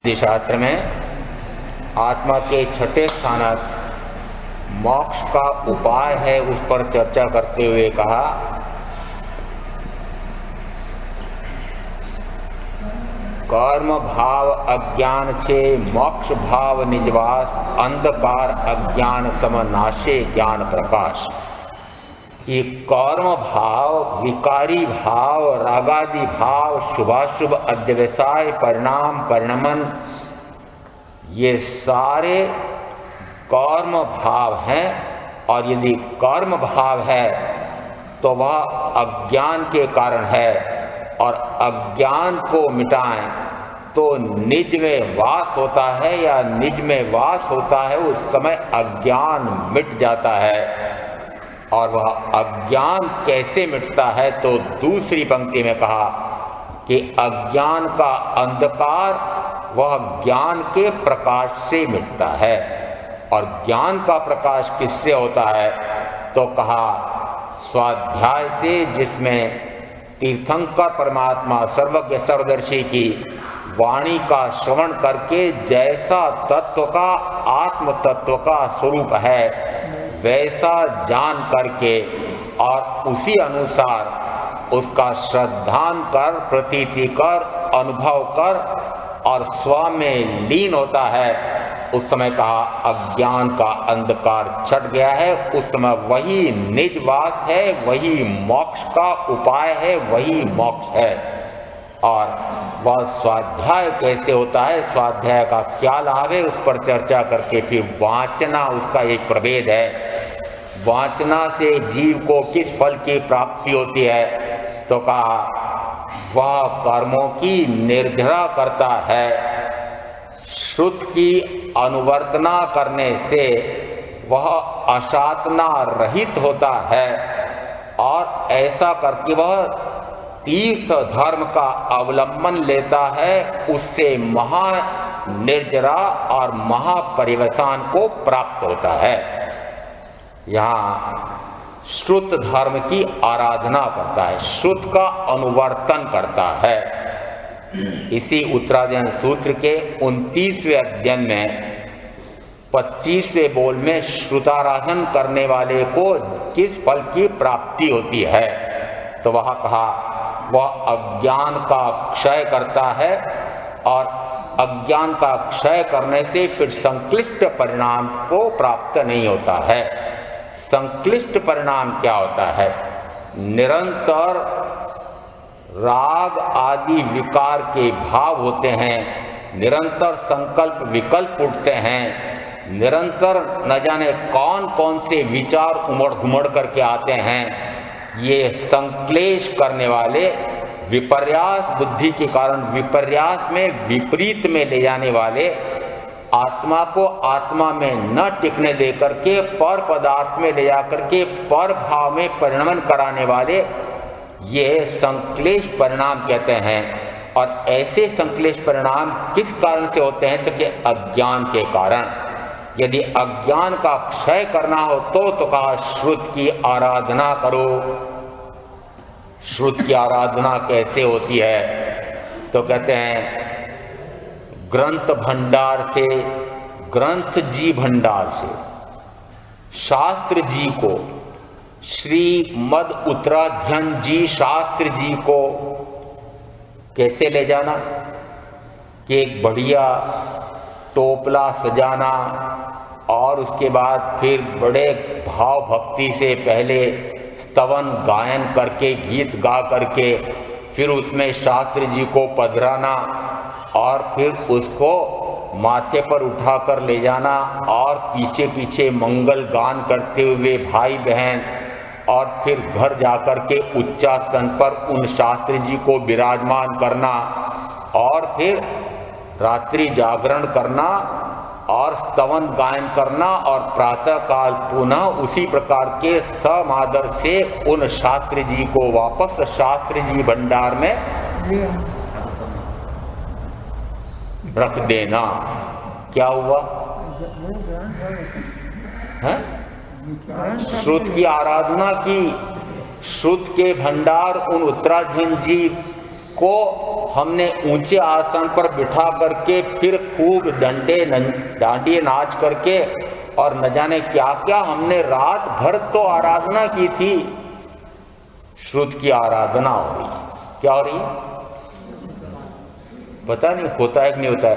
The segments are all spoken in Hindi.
शास्त्र में आत्मा के छठे स्थानक मोक्ष का उपाय है, उस पर चर्चा करते हुए कहा कर्म भाव अज्ञान छे मोक्ष भाव निजवास अंधकार अज्ञान समनाशे ज्ञान प्रकाश। ये कर्म भाव, विकारी भाव, रागादि भाव, शुभाशुभ अध्यवसाय, परिणाम, परिणमन, ये सारे कर्म भाव हैं। और यदि कर्म भाव है तो वह अज्ञान के कारण है, और अज्ञान को मिटाएं तो निज में वास होता है, या निज में वास होता है उस समय अज्ञान मिट जाता है। और वह अज्ञान कैसे मिटता है, तो दूसरी पंक्ति में कहा कि अज्ञान का अंधकार वह ज्ञान के प्रकाश से मिटता है। और ज्ञान का प्रकाश किससे होता है, तो कहा स्वाध्याय से, जिसमें तीर्थंकर परमात्मा सर्वज्ञ सर्वदर्शी की वाणी का श्रवण करके जैसा तत्व का, आत्म तत्व का स्वरूप है वैसा जान करके और उसी अनुसार उसका श्रद्धान कर, प्रतीति कर, अनुभव कर और स्व में लीन होता है, उस समय कहा अज्ञान का अंधकार छट गया है। उस समय वही निजवास है, वही मोक्ष का उपाय है, वही मोक्ष है। और वह स्वाध्याय कैसे होता है, स्वाध्याय का क्या लाभ है, उस पर चर्चा करके फिर वाचना उसका एक प्रभेद है। वाचना से जीव को किस फल की प्राप्ति होती है, तो कहा वह कर्मों की निर्जरा करता है। श्रुत की अनुवर्तना करने से वह अशातना रहित होता है, और ऐसा करके वह तीर्थ धर्म का अवलंबन लेता है, उससे महा निर्जरा और महापरिवसान को प्राप्त होता है। यहाँ श्रुत धर्म की आराधना करता है, श्रुत का अनुवर्तन करता है। इसी उत्तराध्ययन सूत्र के 29वें अध्ययन में 25वें बोल में श्रुताराधन करने वाले को किस फल की प्राप्ति होती है, तो वहाँ कहा वह अज्ञान का क्षय करता है, और अज्ञान का क्षय करने से फिर संक्लिष्ट परिणाम को प्राप्त नहीं होता है। संक्लिष्ट परिणाम क्या होता है, निरंतर राग आदि विकार के भाव होते हैं, निरंतर संकल्प विकल्प उठते हैं, निरंतर न जाने कौन कौन से विचार उमड़ घुमड़ करके आते हैं। ये संक्लेश करने वाले विपर्यास बुद्धि के कारण विपर्यास में, विपरीत में ले जाने वाले, आत्मा को आत्मा में न टिकने दे करके पर पदार्थ में ले जाकर के पर भाव में परिणमन कराने वाले, ये संक्लेश परिणाम कहते हैं। और ऐसे संक्लेश परिणाम किस कारण से होते हैं, तो कि अज्ञान के कारण। यदि अज्ञान का क्षय करना हो तो कहा श्रुत की आराधना करो। श्रुत की आराधना कैसे होती है, तो कहते हैं ग्रंथ भंडार से, ग्रंथ जी भंडार से शास्त्र जी को, श्री मद उत्तराध्ययन जी शास्त्र जी को कैसे ले जाना, कि एक बढ़िया टोपला सजाना, और उसके बाद फिर बड़े भाव भक्ति से पहले स्तवन गायन करके, गीत गा करके, फिर उसमें शास्त्र जी को पधराना, और फिर उसको माथे पर उठाकर ले जाना, और पीछे पीछे मंगल गान करते हुए भाई बहन, और फिर घर जाकर के उच्चासन पर उन शास्त्री जी को विराजमान करना, और फिर रात्रि जागरण करना और स्तवन गायन करना, और प्रातः काल पुनः उसी प्रकार के समादर से उन शास्त्री जी को वापस शास्त्री जी भंडार में रख देना। क्या हुआ, है? श्रुत की आराधना की, श्रुत के भंडार उन उत्तराध्ययन जी को हमने ऊंचे आसन पर बिठा करके फिर खूब डांडिए नाच करके और न जाने क्या क्या हमने रात भर तो आराधना की थी। श्रुत की आराधना हो रही, क्या हो रही? पता नहीं होता है कि नहीं होता है,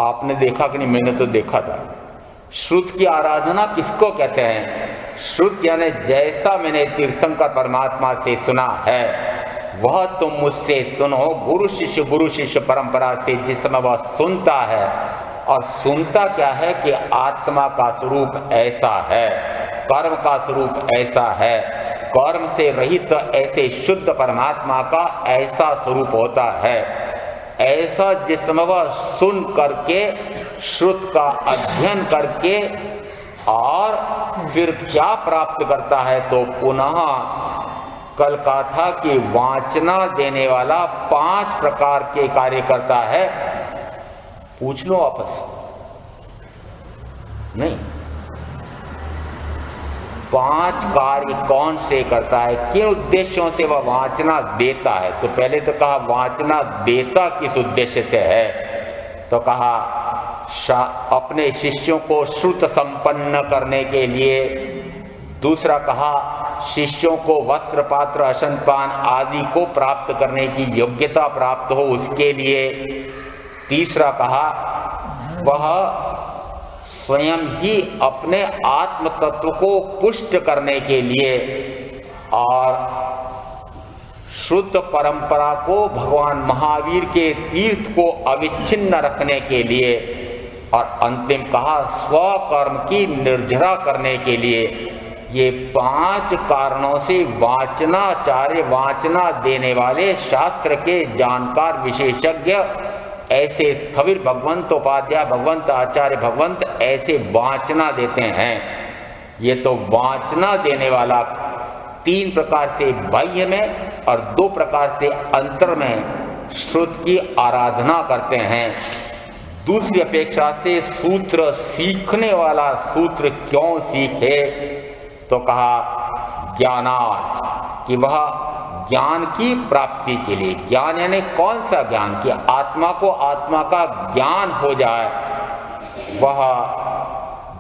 आपने देखा कि नहीं? मैंने तो देखा था। श्रुत की आराधना किसको कहते हैं? श्रुत यानी जैसा मैंने तीर्थंकर परमात्मा से सुना है वह तुम मुझसे सुनो। गुरु शिष्य परंपरा से जिसमें वह सुनता है, और सुनता क्या है कि आत्मा का स्वरूप ऐसा है, कर्म का स्वरूप ऐसा है, कर्म से रहित ऐसे शुद्ध परमात्मा का ऐसा स्वरूप होता है, ऐसा जिसमें वह सुन करके श्रुत का अध्ययन करके और फिर क्या प्राप्त करता है? तो पुनः कल कहा था कि वांचना देने वाला 5 प्रकार के कार्य करता है। पूछ लो आपस नहीं, 5 कार्य कौन से करता है, किन उद्देश्यों से वह वांचना देता है? तो पहले तो कहा वांचना देता किस उद्देश्य से है, तो कहा अपने शिष्यों को श्रुत संपन्न करने के लिए। दूसरा कहा शिष्यों को वस्त्र पात्र अशन पान आदि को प्राप्त करने की योग्यता प्राप्त हो उसके लिए। तीसरा कहा वह स्वयं ही अपने आत्म तत्व को पुष्ट करने के लिए और शुद्ध परंपरा को भगवान महावीर के तीर्थ को अविच्छिन्न रखने के लिए। और अंतिम कहा स्वकर्म की निर्जरा करने के लिए। ये 5 कारणों से वाचनाचार्य, वाचना देने वाले, शास्त्र के जानकार विशेषज्ञ ऐसे स्थविर भगवंत उपाध्याय, भगवंत आचार्य, भगवंत ऐसे वाचना देते हैं। ये तो वाचना देने वाला 3 प्रकार से बाह्य में और 2 प्रकार से अंतर में श्रुत की आराधना करते हैं। दूसरी अपेक्षा से सूत्र सीखने वाला सूत्र क्यों सीखे, तो कहा ज्ञानार्थ, कि वह ज्ञान की प्राप्ति के लिए। ज्ञान यानी कौन सा ज्ञान? कि आत्मा को आत्मा का ज्ञान हो जाए। वह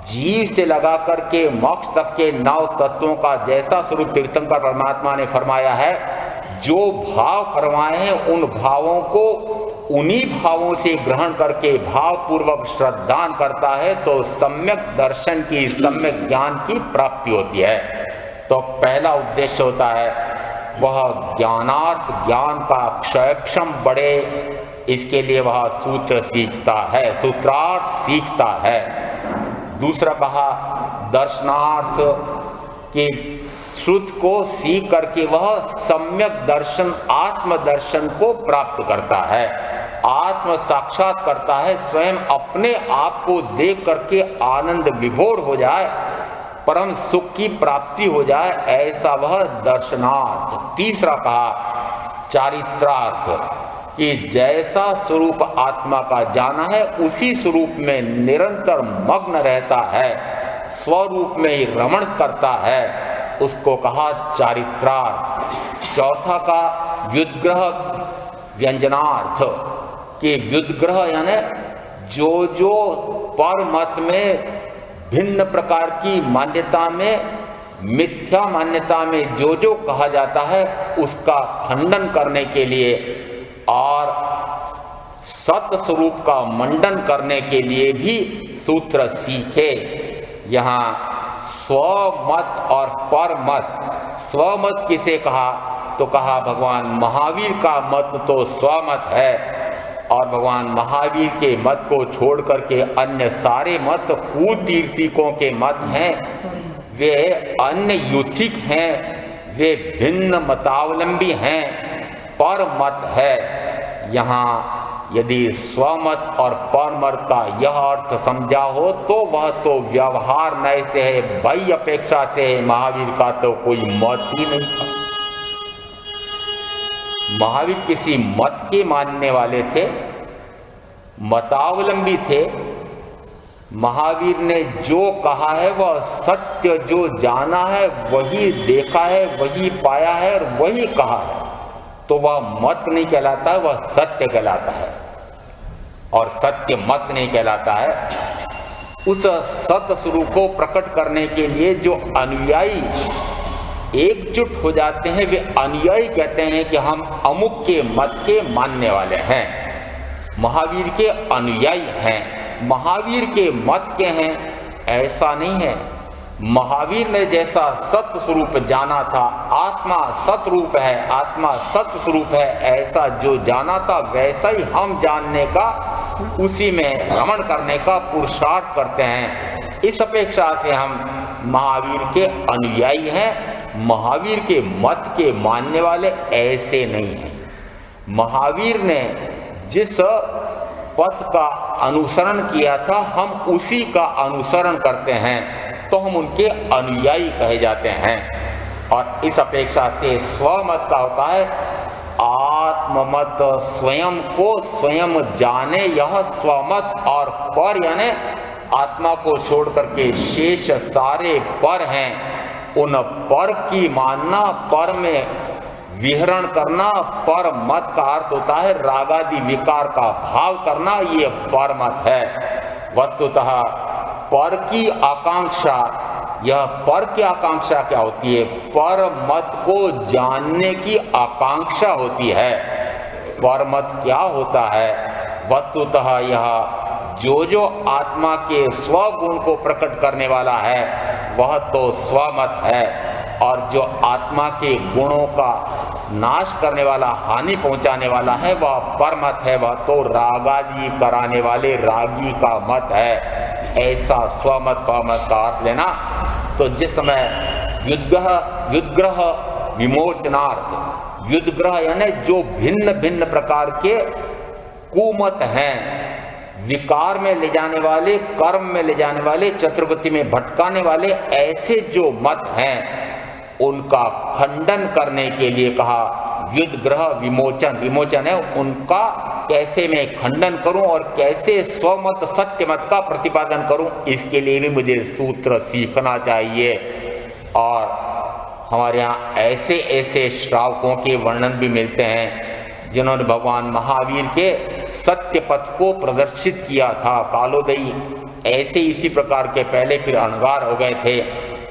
जीव से लगा करके मोक्ष तक के 9 तत्वों का जैसा स्वरूप तीर्थंकर परमात्मा ने फरमाया है, जो भाव फरमाए हैं उन भावों को उन्हीं भावों से ग्रहण करके भाव पूर्वक श्रद्धान करता है तो सम्यक दर्शन की, सम्यक ज्ञान की प्राप्ति होती है। तो पहला उद्देश्य होता है वह ज्ञानार्थ, ज्ञान का क्षयक्षम बढ़े, इसके लिए वह सूत्र सीखता है, सूत्रार्थ सीखता है। दूसरा कहा दर्शनार्थ, कि श्रुत को सीख करके वह सम्यक दर्शन, आत्मदर्शन को प्राप्त करता है, आत्म साक्षात करता है, स्वयं अपने आप को देख करके आनंद विभोर हो जाए, परम सुख की प्राप्ति हो जाए, ऐसा वह दर्शनार्थ। तीसरा कहा चारित्रार्थ, कि जैसा स्वरूप आत्मा का जाना है उसी स्वरूप में निरंतर मग्न रहता है, स्वरूप में ही रमण करता है, उसको कहा चारित्रार्थ। चौथा का व्युद्ग्रह व्यंजनार्थ, कि व्युद्ग्रह यानी जो जो पर मत में भिन्न प्रकार की मान्यता में, मिथ्या मान्यता में जो जो कहा जाता है उसका खंडन करने के लिए और सत्य स्वरूप का मंडन करने के लिए भी सूत्र सीखे। यहाँ स्वमत और परमत। स्वमत किसे कहा, तो कहा भगवान महावीर का मत तो स्वमत है, और भगवान महावीर के मत को छोड़ करके अन्य सारे मत कुतीर्थीकों के मत हैं, वे अन्य युथिक हैं, वे भिन्न मतावलंबी हैं, पर मत है। यहाँ यदि स्वमत और परमत का यह अर्थ समझा हो तो वह तो व्यवहार नय से है, बाह्य अपेक्षा से है। महावीर का तो कोई मत ही नहीं था। महावीर किसी मत के मानने वाले थे, मतावलंबी थे। महावीर ने जो कहा है वह सत्य, जो जाना है वही देखा है, वही पाया है और वही कहा है। तो वह मत नहीं कहलाता है, वह सत्य कहलाता है, और सत्य मत नहीं कहलाता है। उस सत्य स्वरूप को प्रकट करने के लिए जो अनुयायी एकजुट हो जाते हैं, वे अनुयायी कहते हैं कि हम अमुक के मत के मानने वाले हैं, महावीर के अनुयायी हैं, महावीर के मत के हैं। ऐसा नहीं है। महावीर ने जैसा सत्य स्वरूप जाना था, आत्मा सत्य रूप है, आत्मा सत्य स्वरूप है, ऐसा जो जाना था वैसा ही हम जानने का, उसी में भ्रमण करने का पुरुषार्थ करते हैं। इस अपेक्षा से हम महावीर के अनुयायी हैं, महावीर के मत के मानने वाले ऐसे नहीं हैं। महावीर ने जिस पथ का अनुसरण किया था, हम उसी का अनुसरण करते हैं, तो हम उनके अनुयायी कहे जाते हैं। और इस अपेक्षा से स्वमत का होता है आत्ममत, स्वयं को स्वयं जाने, यह स्वमत। और पर यानी आत्मा को छोड़ करके शेष सारे पर हैं, उन पर की मानना, पर में विहरण करना। पर मत का अर्थ होता है रागादि विकार का भाव करना, ये पर मत है। वस्तुतः पर की आकांक्षा, यह पर की आकांक्षा क्या होती है? पर मत को जानने की आकांक्षा होती है। पर मत क्या होता है? वस्तुतः यह जो आत्मा के स्वगुण को प्रकट करने वाला है वह तो स्वमत है, और जो आत्मा के गुणों का नाश करने वाला, हानि पहुंचाने वाला है, वह परमत है, वह तो रागाजी कराने वाले रागी का मत है। ऐसा स्वमत परमत का अर्थ लेना। तो जिस समय युद्धग्रह विमोचनार्थ, युद्धग्रह यानी जो भिन्न भिन्न प्रकार के कुमत हैं, विकार में ले जाने वाले, कर्म में ले जाने वाले, चतुर्गति में भटकाने वाले, ऐसे जो मत हैं उनका खंडन करने के लिए कहा युद्ध ग्रह विमोचन। विमोचन है उनका कैसे मैं खंडन करूं और कैसे स्वमत सत्य मत का प्रतिपादन करूं, इसके लिए भी मुझे सूत्र सीखना चाहिए। और हमारे यहाँ ऐसे ऐसे श्रावकों के वर्णन भी मिलते हैं जिन्होंने भगवान महावीर के सत्य पथ को प्रदर्शित किया था। कालोदयी ऐसे इसी प्रकार के पहले फिर अणगार हो गए थे।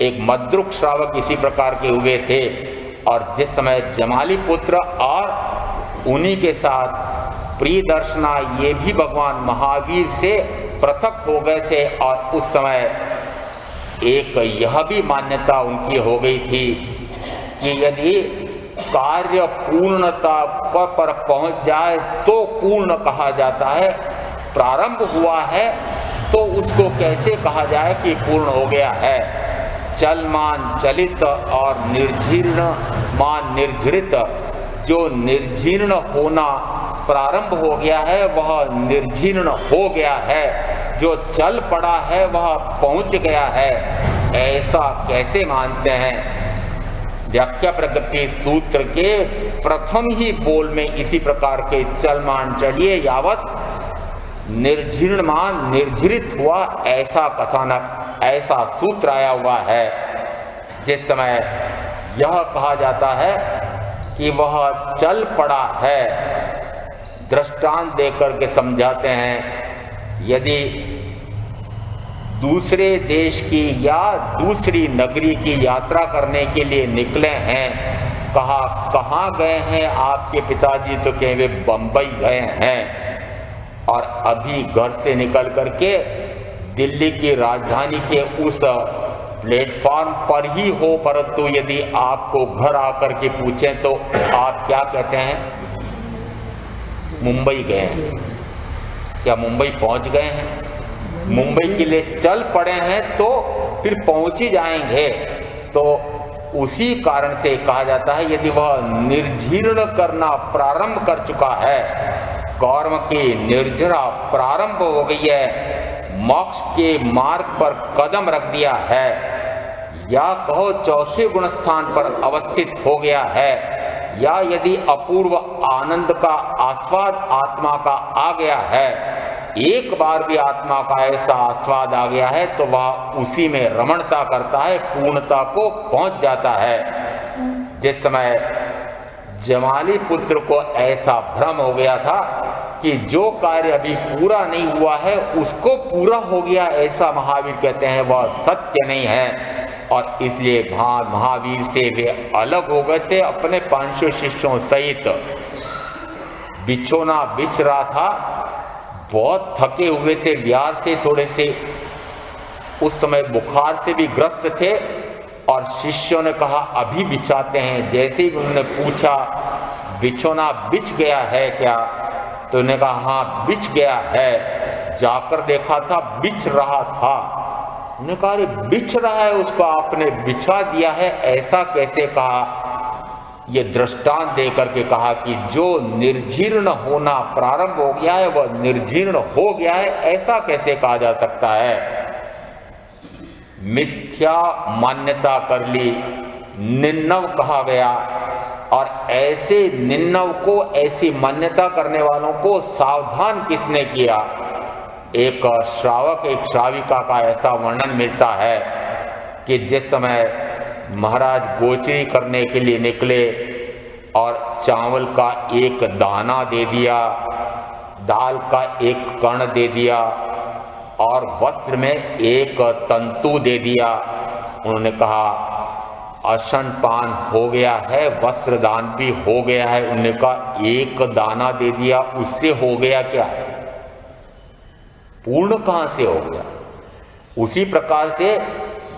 एक मद्रुक श्रावक इसी प्रकार के हुए थे। और जिस समय जमाली पुत्र और उन्हीं के साथ प्रियदर्शना, ये भी भगवान महावीर से पृथक हो गए थे। और उस समय एक यह भी मान्यता उनकी हो गई थी कि यदि कार्य पूर्णता पर पहुंच जाए तो पूर्ण कहा जाता है, प्रारंभ हुआ है तो उसको कैसे कहा जाए कि पूर्ण हो गया है। चलमान चलित और निर्जीर्ण मान निर्जीरित, जो निर्जीर्ण होना प्रारंभ हो गया है वह निर्जीर्ण हो गया है, जो चल पड़ा है वह पहुंच गया है, ऐसा कैसे मानते हैं? व्याख्या प्रकृति सूत्र के प्रथम ही बोल में इसी प्रकार के चलमान चलिए यावत निर्जीर्णमान निर्जीरित हुआ, ऐसा कथानक, ऐसा सूत्र आया हुआ है। जिस समय यह कहा जाता है कि वह चल पड़ा है, दृष्टांत देकर के समझाते हैं। यदि दूसरे देश की या दूसरी नगरी की यात्रा करने के लिए निकले हैं, कहा कहाँ गए हैं आपके पिताजी? तो कहे वे बंबई गए हैं। और अभी घर से निकल करके दिल्ली की राजधानी के उस प्लेटफॉर्म पर ही हो, परंतु यदि आपको घर आकर के पूछें तो आप क्या कहते हैं? मुंबई गए हैं। क्या मुंबई पहुंच गए हैं? मुंबई के लिए चल पड़े हैं तो फिर पहुंच ही जाएंगे। तो उसी कारण से कहा जाता है यदि वह निर्जीर्ण करना प्रारंभ कर चुका है, कर्म की निर्जरा प्रारंभ हो गई है, मोक्ष के मार्ग पर कदम रख दिया है, या कहो चौथे गुण स्थान पर अवस्थित हो गया है, या यदि अपूर्व आनंद का आस्वाद आत्मा का आ गया है, एक बार भी आत्मा का ऐसा आस्वाद आ गया है तो वह उसी में रमणता करता है, पूर्णता को पहुंच जाता है। जिस समय जमाली पुत्र को ऐसा भ्रम हो गया था कि जो कार्य अभी पूरा नहीं हुआ है उसको पूरा हो गया, ऐसा महावीर कहते हैं वह सत्य नहीं है। और इसलिए महावीर से वे अलग हो गए थे अपने 500 शिष्यों सहित। बिछोना बिछ रहा था, बहुत थके हुए थे बिहार से, थोड़े से उस समय बुखार से भी ग्रस्त थे। और शिष्यों ने कहा अभी बिछाते हैं। जैसे ही उन्होंने पूछा बिछोना बिछ गया है क्या, तो उन्होंने कहा हाँ बिछ गया है। जाकर देखा था बिछ रहा था। उन्होंने कहा अरे बिछ रहा है, उसको आपने बिछा दिया है, ऐसा कैसे कहा। ये दृष्टांत देकर के कहा कि जो निर्जीर्ण होना प्रारंभ हो गया है वह निर्जीर्ण हो गया है, ऐसा कैसे कहा जा सकता है। मिथ्या मान्यता कर ली, निन्नव कहा गया। और ऐसे निन्नव को, ऐसी मान्यता करने वालों को सावधान किसने किया। एक श्रावक, एक श्राविका का ऐसा वर्णन मिलता है कि जिस समय महाराज गोचरी करने के लिए निकले और चावल का एक दाना दे दिया, दाल का एक कण दे दिया और वस्त्र में एक तंतु दे दिया, उन्होंने कहा अशनपान हो गया है, वस्त्र दान भी हो गया है। उन्होंने कहा एक दाना दे दिया, उससे हो गया क्या, पूर्ण कहां से हो गया। उसी प्रकार से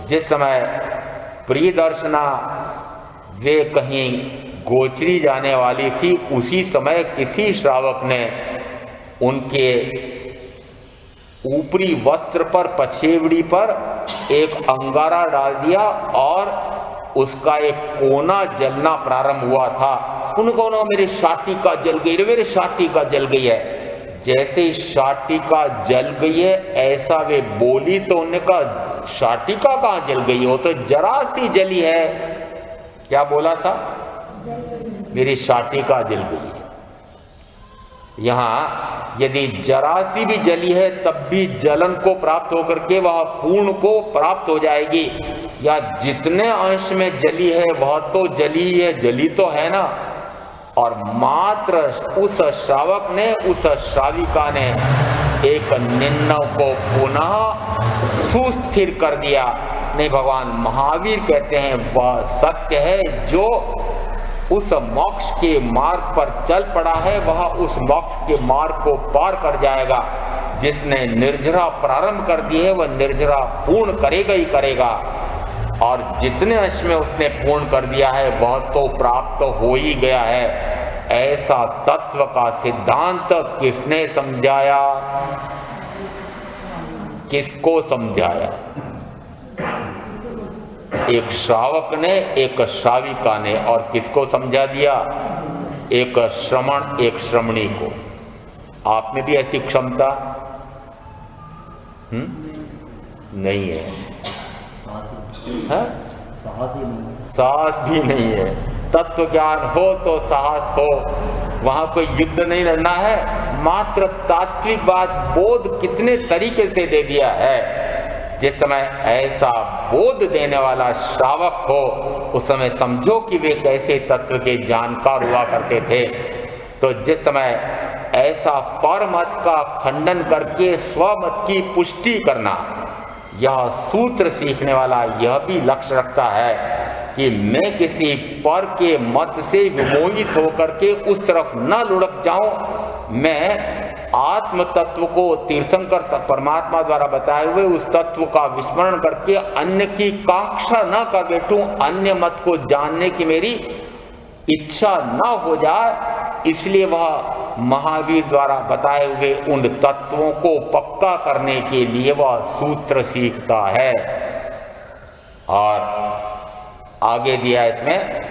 जिस समय प्रियदर्शना वे कहीं गोचरी जाने वाली थी, उसी समय किसी श्रावक ने उनके ऊपरी वस्त्र पर, पछेवड़ी पर एक अंगारा डाल दिया और उसका एक कोना जलना प्रारंभ हुआ था। उनको ना मेरे शाटिका जल गई, मेरे शाटिका जल गई है। जैसे ही शाटिका जल गई है ऐसा वे बोली, तो उन्होंने कहा शाटिका कहाँ जल गई, हो तो जरा सी जली है। क्या बोला था, मेरी शाटिका जल गई है। यहाँ यदि जरा सी भी जली है तब भी जलन को प्राप्त होकर के वह पूर्ण को प्राप्त हो जाएगी। या जितने अंश में जली है वह तो जली है, जली तो है ना। और मात्र उस श्रावक ने, उस श्राविका ने एक निन्नव को पुनः सुस्थिर कर दिया। नहीं, भगवान महावीर कहते हैं वह सत्य है। जो उस मोक्ष के मार्ग पर चल पड़ा है वह उस मोक्ष के मार्ग को पार कर जाएगा। जिसने निर्जरा प्रारंभ कर दी है वह निर्जरा पूर्ण करेगा ही करेगा। और जितने अंश में उसने पूर्ण कर दिया है वह तो प्राप्त हो ही गया है। ऐसा तत्व का सिद्धांत किसने समझाया, किसको समझाया। एक श्रावक ने, एक श्राविका ने। और किसको समझा दिया, एक श्रमण, एक श्रमणी को। आप में भी ऐसी क्षमता नहीं है, साहस भी नहीं है। तत्व ज्ञान हो तो साहस हो, वहां कोई युद्ध नहीं लड़ना है। मात्र तात्विक बात बोध कितने तरीके से दे दिया है। जिस समय ऐसा बोध देने वाला श्रावक हो उस समय समझो कि वे कैसे तत्व के जानकार हुआ करते थे। तो जिस समय ऐसा परमत का खंडन करके स्वमत की पुष्टि करना, यह सूत्र सीखने वाला यह भी लक्ष्य रखता है कि मैं किसी पर के मत से विमोहित होकर के उस तरफ न लुढ़क जाऊं। मैं आत्म तत्व को तीर्थंकर परमात्मा द्वारा बताए हुए उस तत्व का विस्मरण करके अन्य की कांक्षा न कर बैठूं, अन्य मत को जानने की मेरी इच्छा न हो जाए। इसलिए वह महावीर द्वारा बताए हुए उन तत्वों को पक्का करने के लिए वह सूत्र सीखता है। और आगे दिया इसमें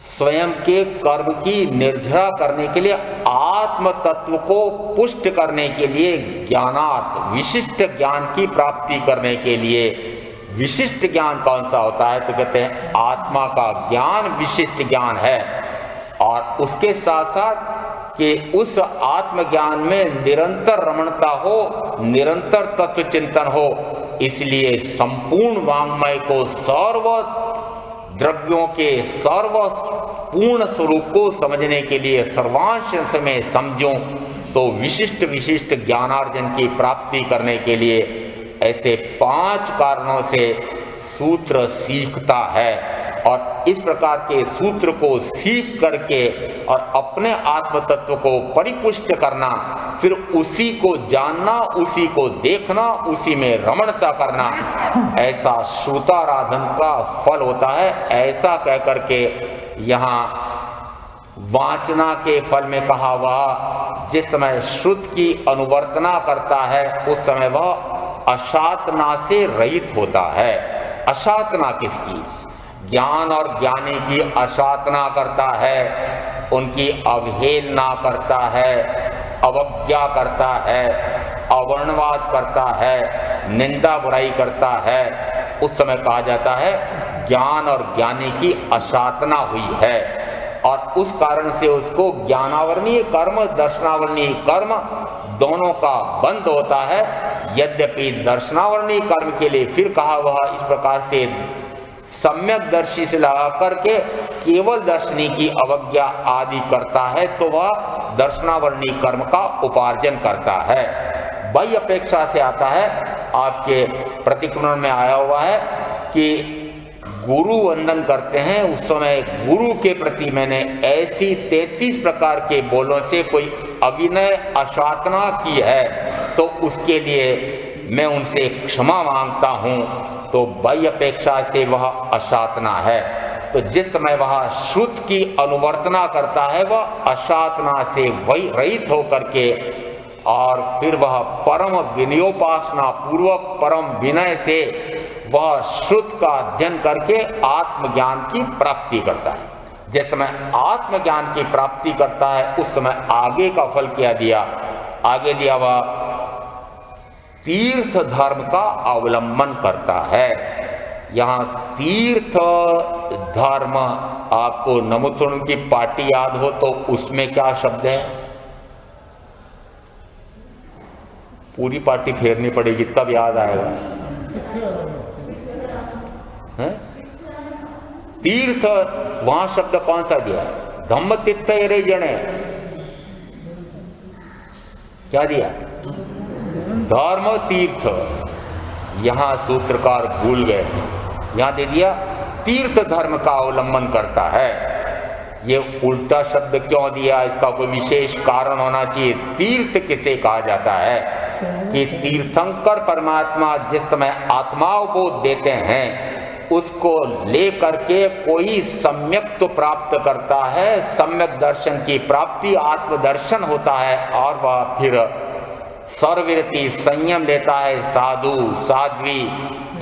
स्वयं के कर्म की निर्जरा करने के लिए, आत्म तत्व को पुष्ट करने के लिए, ज्ञानार्थ विशिष्ट ज्ञान की प्राप्ति करने के लिए। विशिष्ट ज्ञान कौन सा होता है, तो कहते हैं आत्मा का ज्ञान विशिष्ट ज्ञान है। और उसके साथ साथ कि उस आत्मज्ञान में निरंतर रमणता हो, निरंतर तत्व चिंतन हो। इसलिए संपूर्ण वाङ्मय को सर्व द्रव्यों के सर्वपूर्ण स्वरूप को समझने के लिए सर्वांश में समझूं तो विशिष्ट विशिष्ट ज्ञानार्जन की प्राप्ति करने के लिए ऐसे 5 कारणों से सूत्र सीखता है। और इस प्रकार के सूत्र को सीख करके और अपने आत्म तत्व को परिपुष्ट करना, फिर उसी को जानना, उसी को देखना, उसी में रमणता करना, ऐसा श्रुताराधन का फल होता है। ऐसा कह करके यहाँ वाचना के फल में कहा हुआ, जिस समय श्रुत की अनुवर्तना करता है उस समय वह अशातना से रहित होता है। अशातना किसकी? ज्ञान और ज्ञानी की अशातना करता है, उनकी अवहेलना करता है, अवज्ञा करता है, अवर्णवाद करता है, निंदा बुराई करता है। उस समय कहा जाता है ज्ञान और ज्ञानी की अशातना हुई है, और उस कारण से उसको ज्ञानावरणीय कर्म, दर्शनावरणीय कर्म दोनों का बंद होता है। यद्यपि दर्शनावरणीय कर्म के लिए फिर कहा हुआ इस प्रकार से सम्यक दर्शी से लगा करके केवल दर्शनी की अवज्ञा आदि करता है तो वह दर्शनावरणीय कर्म का उपार्जन करता है। वही अपेक्षा से आता है, आपके प्रतिक्रमण में आया हुआ है कि गुरु वंदन करते हैं, उस समय गुरु के प्रति मैंने ऐसी 33 प्रकार के बोलों से कोई अविनय अशातना की है तो उसके लिए मैं उनसे क्षमा मांगता हूं, तो वही अपेक्षा से वह अशातना है। तो जिस समय वह श्रुत की अनुवर्तना करता है वह अशातना से वही रहित होकर के, और फिर वह परम विनयोपासना पूर्वक परम विनय से वह श्रुत का अध्ययन करके आत्मज्ञान की प्राप्ति करता है। जिस समय आत्मज्ञान की प्राप्ति करता है उस समय आगे का फल क्या दिया? आगे दिया वह तीर्थ धर्म का अवलंबन करता है। यहाँ तीर्थ धर्म, आपको नमुत्रण की पार्टी याद हो तो उसमें क्या शब्द है? पूरी पार्टी फेरनी पड़ेगी तब याद आएगा। है? तीर्थ, वहां शब्द कौन सा दिया? धम्म तीर्थ रे जने, क्या दिया? धर्म तीर्थ। यहां सूत्रकार भूल गए, यहां दे दिया तीर्थ धर्म का अवलंबन करता है। ये उल्टा शब्द क्यों दिया? इसका कोई विशेष कारण होना चाहिए। तीर्थ किसे कहा जाता है कि तीर्थंकर परमात्मा जिस समय आत्मावबोध देते हैं उसको लेकर के कोई सम्यक प्राप्त करता है, सम्यक दर्शन की प्राप्ति आत्मदर्शन होता है, और वह फिर सर्वविरति संयम लेता है। साधु साध्वी,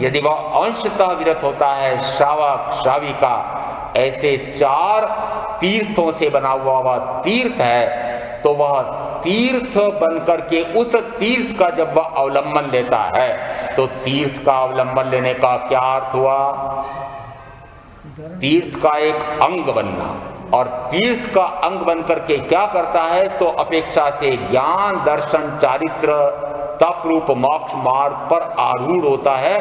यदि वह अंशतः विरत होता है, श्रावक श्राविका, ऐसे 4 तीर्थों से बना हुआ वह तीर्थ है, तो वह तीर्थ बनकर के उस तीर्थ का जब वह अवलंबन लेता है तो तीर्थ का अवलंबन लेने का क्या अर्थ हुआ? तीर्थ का एक अंग बनना, और तीर्थ का अंग बनकर के क्या करता है तो अपेक्षा से ज्ञान दर्शन चारित्र तप रूप मोक्ष मार्ग पर आरूढ़ होता है।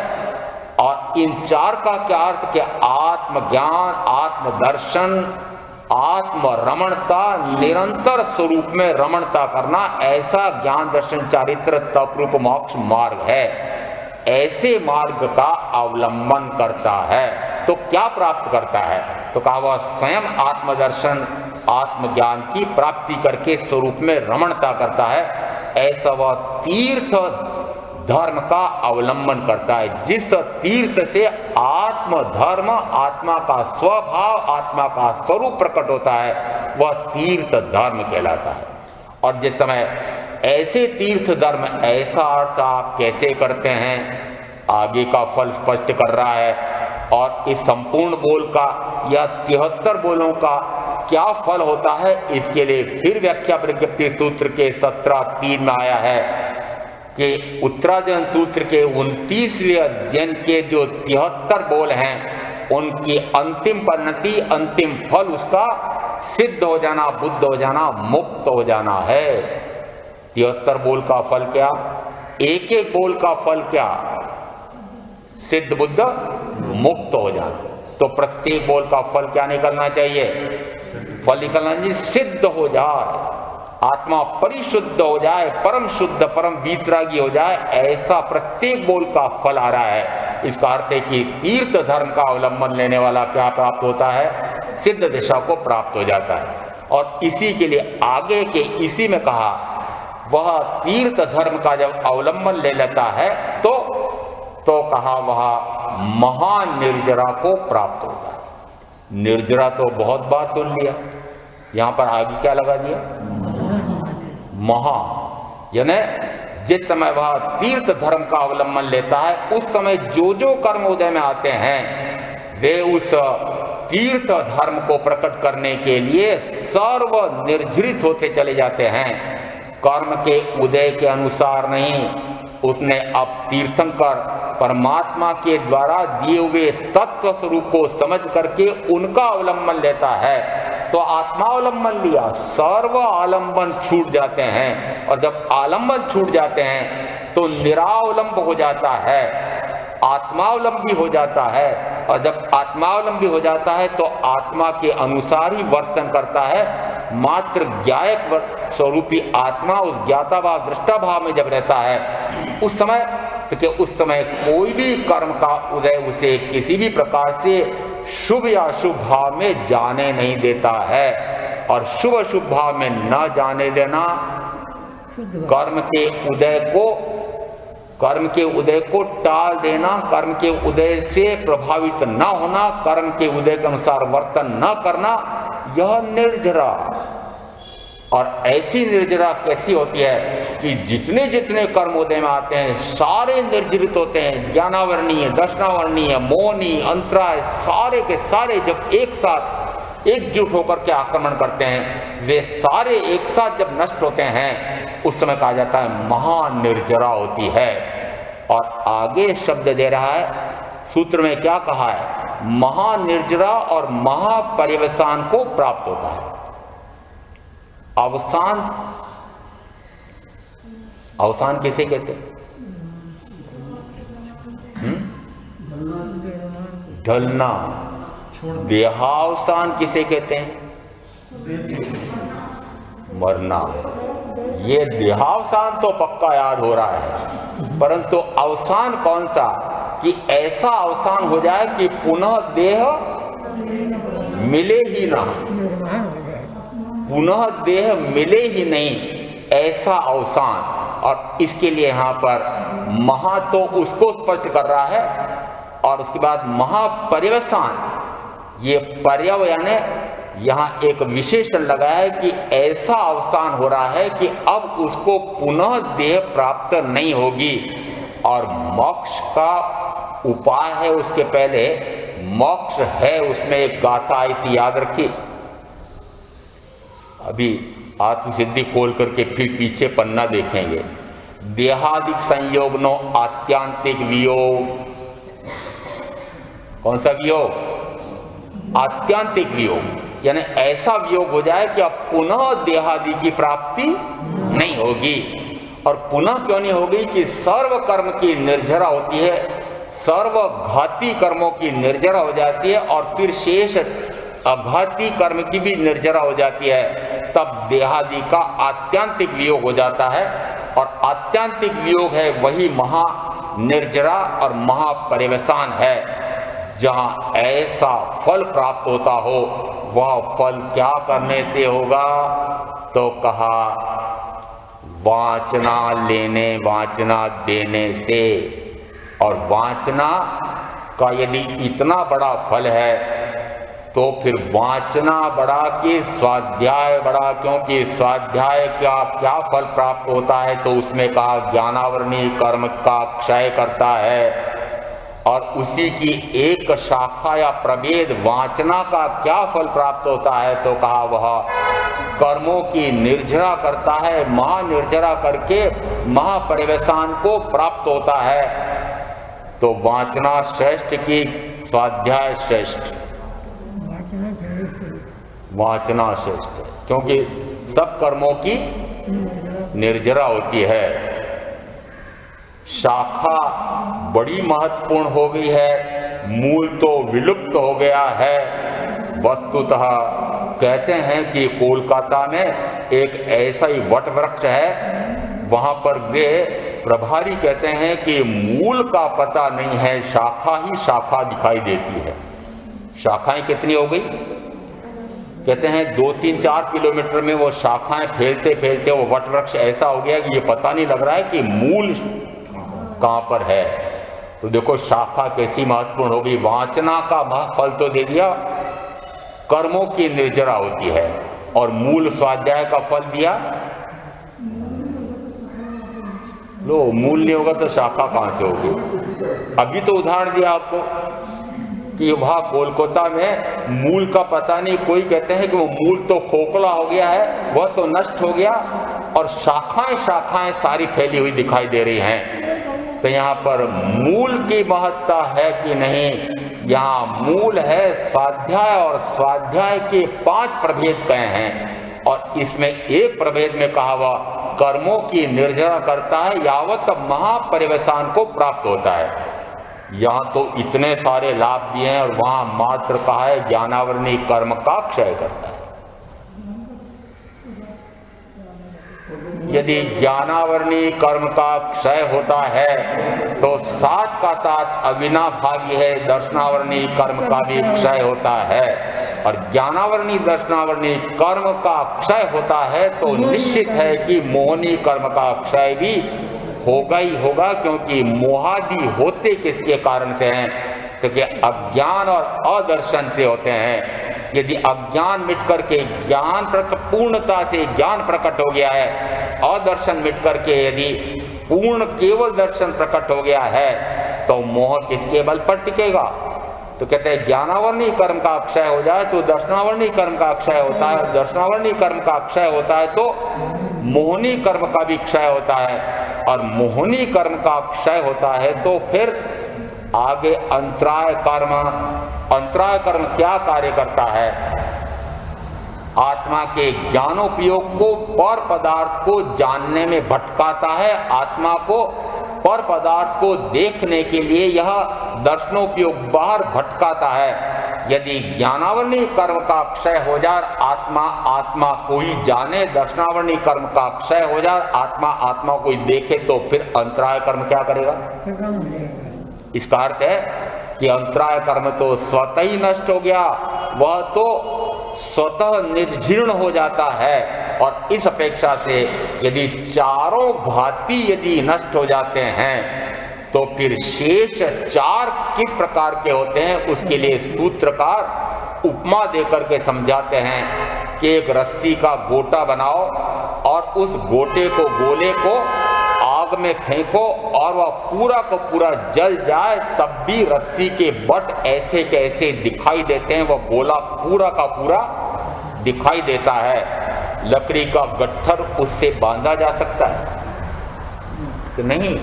और इन 4 का क्या अर्थ कि आत्मज्ञान, आत्मदर्शन, आत्म रमणता, निरंतर स्वरूप में रमणता करना, ऐसा ज्ञान दर्शन चारित्र तप रूप मोक्ष मार्ग है। ऐसे मार्ग का अवलंबन करता है तो क्या प्राप्त करता है? तो कहा वह स्वयं आत्मदर्शन आत्मज्ञान की प्राप्ति करके स्वरूप में रमणता करता है। ऐसा वह तीर्थ धर्म का अवलंबन करता है, जिस तीर्थ से आत्म धर्म, आत्मा का स्वभाव, आत्मा का स्वरूप प्रकट होता है, वह तीर्थ धर्म कहलाता है। और जिस समय ऐसे तीर्थ धर्म, ऐसा अर्थ आप कैसे करते हैं, आगे का फल स्पष्ट कर रहा है। और इस संपूर्ण बोल का या 73 बोलों का क्या फल होता है, इसके लिए फिर व्याख्या प्रज्ञप्ति सूत्र के 17:3 में आया है कि उत्तराध्ययन सूत्र के 29वें अध्ययन के जो 73 बोल हैं उनकी अंतिम परिणति, अंतिम फल उसका सिद्ध हो जाना, बुद्ध हो जाना, मुक्त हो जाना है। 73 बोल का फल क्या? एक एक बोल का फल क्या? सिद्ध बुद्ध मुक्त हो जाना। तो प्रत्येक बोल का फल क्या निकलना चाहिए? फल निकलना चाहिए सिद्ध हो जाए, आत्मा परिशुद्ध हो जाए, परम शुद्ध परम वीतरागी हो जाए, ऐसा प्रत्येक बोल का फल आ रहा है। इसका अर्थ है कि तीर्थ धर्म का अवलंबन लेने वाला क्या प्राप्त होता है? सिद्ध दिशा को प्राप्त हो जाता है। और इसी के लिए आगे के इसी में कहा, वह तीर्थ धर्म का जब अवलंबन ले लेता है तो कहा वह महानिर्जरा को प्राप्त होता है। निर्जरा तो बहुत बार सुन लिया, यहां पर आगे क्या लगा दिया? महा, यानी जिस समय वह तीर्थ धर्म का अवलंबन लेता है उस समय जो कर्म उदय में आते हैं वे उस तीर्थ धर्म को प्रकट करने के लिए सर्व निर्जरित होते चले जाते हैं। कर्म के उदय के अनुसार नहीं, उसने अब तीर्थंकर परमात्मा के द्वारा दिए हुए तत्व स्वरूप को समझ करके उनका अवलंबन लेता है। तो आत्मावलंबन लिया, सर्व आलंबन छूट जाते हैं, और जब आलंबन छूट जाते हैं तो निरावलंब हो जाता है, आत्मावलंबी हो जाता है। और जब आत्मावलंबी हो जाता है तो आत्मा के अनुसार ही वर्तन करता है। मात्र ज्ञायक स्वरूपी आत्मा उस ज्ञाता भाव दृष्टा भाव में जब रहता है उस समय कोई भी कर्म का उदय उसे किसी भी प्रकार से शुभ या अशुभ भाव में जाने नहीं देता है। और शुभ अशुभ भाव में न जाने देना कर्म के उदय को टाल देना, कर्म के उदय से प्रभावित न होना, कर्म के उदय के अनुसार वर्तन न करना, यह निर्जरा। और ऐसी निर्जरा कैसी होती है कि जितने जितने कर्म उदय में आते हैं सारे निर्जरित होते हैं। ज्ञानावरणीय, दर्शनावरणीय, मोहनी, अंतराय, सारे के सारे जब एक साथ एकजुट होकर के आक्रमण करते हैं, वे सारे एक साथ जब नष्ट होते हैं उस समय कहा जाता है महानिर्जरा होती है। और आगे शब्द दे रहा है, सूत्र में क्या कहा है? महानिर्जरा और महापर्यवसान को प्राप्त होता है। अवसान किसे कहते हैं? ढलना। देहावसान किसे कहते हैं? मरना। ये देहावसान तो पक्का याद हो रहा है, परंतु अवसान कौन सा? कि ऐसा अवसान हो जाए कि पुनः देह मिले ही ना, पुनः देह मिले ही नहीं, ऐसा अवसान। और इसके लिए यहां पर महा तो उसको स्पष्ट कर रहा है, और उसके बाद महापर्यवसान, ये पर्यव यानी यहां एक विशेषण लगाया है कि ऐसा अवसान हो रहा है कि अब उसको पुनः देह प्राप्त नहीं होगी। और मोक्ष का उपाय है, उसके पहले मोक्ष है, उसमें एक गाथा आई थी, याद रखिए। अभी आत्मसिद्धि खोल करके फिर पीछे पन्ना देखेंगे। देहादिक संयोग नो आत्यांतिक वियोग। कौन सा वियोग? आत्यांतिक वियोग, यानी ऐसा वियोग हो जाए कि अब पुनः देहादि की प्राप्ति नहीं होगी। और पुनः क्यों नहीं होगी? कि सर्व कर्म की निर्जरा होती है, सर्व घाती कर्मों की निर्जरा हो जाती है, और फिर शेष अघाती कर्म की भी निर्जरा हो जाती है। तब देहादि का आत्यांतिक वियोग हो जाता है, और आत्यांतिक वियोग है वही महानिर्जरा और महापर्यवसान है। जहां ऐसा फल प्राप्त होता हो, वह फल क्या करने से होगा? तो कहा वांछना लेने, वांछना देने से। और वांछना का यदि इतना बड़ा फल है तो फिर वांछना बड़ा कि स्वाध्याय बड़ा, क्योंकि स्वाध्याय का क्या फल प्राप्त होता है? तो उसमें कहा ज्ञानावरणीय कर्म का क्षय करता है। और उसी की एक शाखा या प्रभेद वांछना का क्या फल प्राप्त होता है? तो कहा वह कर्मों की निर्जरा करता है, महानिर्जरा करके महापर्यवसान को प्राप्त होता है। तो वांछना श्रेष्ठ की स्वाध्याय श्रेष्ठ? वांछना श्रेष्ठ, क्योंकि सब कर्मों की निर्जरा होती है। शाखा बड़ी महत्वपूर्ण हो गई है, मूल तो विलुप्त हो गया है। वस्तुतः कहते हैं कि कोलकाता में एक ऐसा ही वट वृक्ष है, वहां पर वे प्रभारी कहते हैं कि मूल का पता नहीं है, शाखा ही शाखा दिखाई देती है। शाखाएं कितनी हो गई? कहते हैं 2-3-4 किलोमीटर में वो शाखाएं फैलते फैलते वो वट वृक्ष ऐसा हो गया कि ये पता नहीं लग रहा है कि मूल कहां पर है। तो देखो शाखा कैसी महत्वपूर्ण होगी। वांचना का फल तो दे दिया, कर्मों की निर्जरा होती है, और मूल स्वाध्याय का फल दिया। लो, मूल नहीं होगा तो शाखा कहां से होगी? अभी तो उदाहरण दिया आपको कि वहां कोलकाता में मूल का पता नहीं। कोई कहते हैं कि वो मूल तो खोखला हो गया है, वह तो नष्ट हो गया, और शाखाएं शाखाएं सारी फैली हुई दिखाई दे रही हैं। तो यहाँ पर मूल की महत्ता है कि नहीं? यहाँ मूल है स्वाध्याय, और स्वाध्याय के 5 प्रभेद कहे हैं, और इसमें एक प्रभेद में कहा हुआ कर्मों की निर्जरा करता है यावत महापरिवेशान को प्राप्त होता है। यहाँ तो इतने सारे लाभ दिए हैं, और वहां मात्र कहा है ज्ञानावरणी कर्म का क्षय करता है। यदि ज्ञानावरणी कर्म का क्षय होता है तो साथ का साथ अविनाभावी है दर्शनावरणी कर्म का भी क्षय होता है, और ज्ञानावरणी दर्शनावरणी कर्म का क्षय होता है तो निश्चित है कि मोहनी कर्म का क्षय भी होगा ही होगा। क्योंकि मोहादि होते किसके कारण से हैं? क्योंकि अज्ञान और अदर्शन से होते हैं। यदि अज्ञान मिट करके ज्ञान पूर्णता से ज्ञान प्रकट हो गया है, अदर्शन मिट करके यदि पूर्ण केवल दर्शन प्रकट हो गया है, तो मोह किसके बल पर टिकेगा? तो कहते हैं ज्ञानावरणी कर्म का क्षय हो जाए तो दर्शनावरणी कर्म का क्षय होता है, दर्शनावरणी कर्म का क्षय होता है तो मोहनी कर्म का भी क्षय होता है, और मोहनी कर्म का क्षय होता है तो फिर आगे अंतराय कर्म। अंतराय कर्म क्या कार्य करता है? आत्मा के ज्ञानोपयोग को पर पदार्थ को जानने में भटकाता है। आत्मा को पर पदार्थ को देखने के लिए यह दर्शनोपयोग बाहर भटकाता है। यदि ज्ञानावरणी कर्म का क्षय हो जाए, आत्मा को ही जाने, दर्शनावरणी कर्म का क्षय हो जाए, आत्मा को ही देखे, तो फिर अंतराय कर्म क्या करेगा? इसका अर्थ है कि अंतराय कर्म तो स्वतः ही नष्ट हो गया, वह तो स्वतः निर्जीर्ण हो जाता है। और इस अपेक्षा से यदि चारों घाती यदि नष्ट हो जाते हैं तो फिर शेष 4 किस प्रकार के होते हैं? उसके लिए सूत्रकार उपमा देकर के समझाते हैं कि एक रस्सी का गोटा बनाओ और उस गोटे को, गोले को आग में फेंको और वह पूरा का पूरा जल जाए, तब भी रस्सी के बट ऐसे कैसे दिखाई देते हैं, वह गोला पूरा का पूरा दिखाई देता है। लकड़ी का गट्ठर उससे बांधा जा सकता है कि नहीं?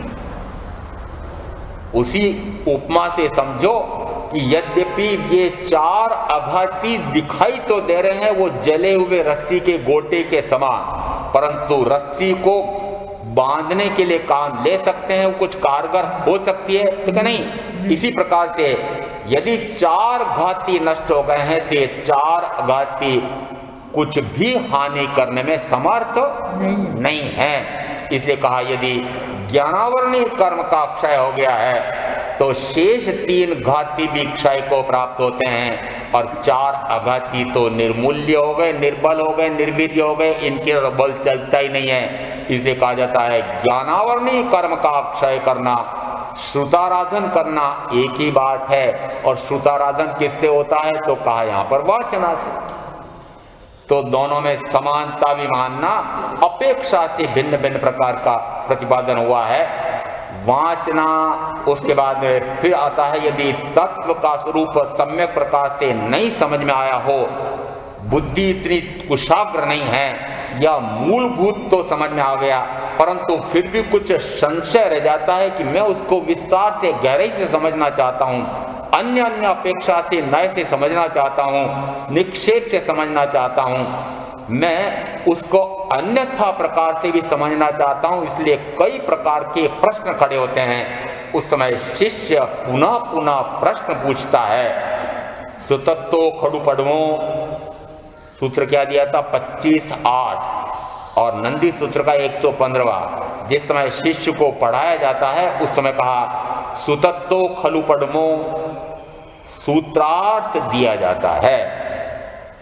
उसी उपमा से समझो कि यद्यपि ये 4 आघाती दिखाई तो दे रहे हैं वो जले हुए रस्सी के गोटे के समान, परंतु रस्सी को बांधने के लिए काम ले सकते हैं, वो कुछ कारगर हो सकती है, ठीक है नहीं? इसी प्रकार से यदि 4 घाती नष्ट हो गए हैं तो ये 4 घाती कुछ भी हानि करने में समर्थ नहीं है। इसलिए कहा यदि ज्ञानावरणी कर्म का क्षय हो गया है तो शेष 3 घाती भी क्षय को प्राप्त होते हैं, और 4 अघाती तो निर्मूल्य हो गए, निर्बल हो गए, निर्वीर्य हो गए, इनके बल चलता ही नहीं है। इसलिए कहा जाता है ज्ञानावरणी कर्म का क्षय करना, श्रुताराधन करना एक ही बात है। और श्रुताराधन किससे होता है? तो कहा यहाँ पर वाचना से। तो दोनों में समानता भी मानना, अपेक्षा से भिन्न भिन्न प्रकार का प्रतिपादन हुआ है। वाचना, उसके बाद में फिर आता है यदि तत्व का स्वरूप सम्यक प्रकार से नहीं समझ में आया हो, बुद्धि इतनी कुशाग्र नहीं है, या मूलभूत तो समझ में आ गया परंतु फिर भी कुछ संशय रह जाता है कि मैं उसको विस्तार से गहराई से समझना चाहता हूँ, अन्य अपेक्षा से नए से समझना चाहता हूँ, निक्षेप से समझना चाहता हूँ, मैं उसको अन्यथा प्रकार से भी समझना चाहता हूँ। इसलिए कई प्रकार के प्रश्न खड़े होते हैं। उस समय शिष्य पुनः पुनः प्रश्न पूछता है। सुतत्तो खड़ु पढ़ो सूत्र क्या दिया था 25:8 और नंदी सूत्र का 115वां। जिस समय शिष्य को पढ़ाया जाता है उस समय कहा सुतत्तो खलु पढ़मो, सूत्रार्थ दिया जाता है।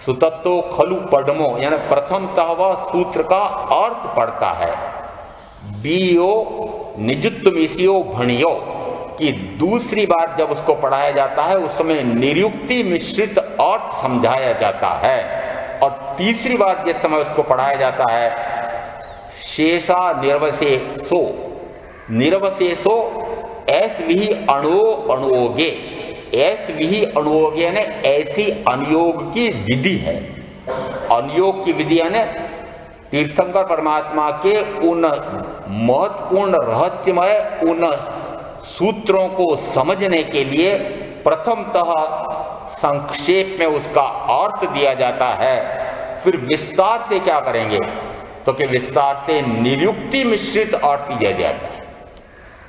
सुतत्तो खलु पढ़मो यानी प्रथमतः वह सूत्र का अर्थ पढ़ता है। बीओ निजुत्तमिसियो भणियो कि दूसरी बार जब उसको पढ़ाया जाता है उस समय निरुक्ति मिश्रित अर्थ समझाया जाता है। और तीसरी बार जिस समय उसको पढ़ाया जाता है शेषा निर्वशेषो, निर्वशेषो ऐस भी अणो अणुयोगे, ऐस भी अणुयोगे यानी ऐसी अनुयोग की विधि है। अनुयोग की विधि यानी तीर्थंकर परमात्मा के उन महत्वपूर्ण रहस्यमय उन सूत्रों को समझने के लिए प्रथमतः संक्षेप में उसका अर्थ दिया जाता है, फिर विस्तार से क्या करेंगे तो कि विस्तार से निरुक्ति मिश्रित अर्थ दिया जाता है।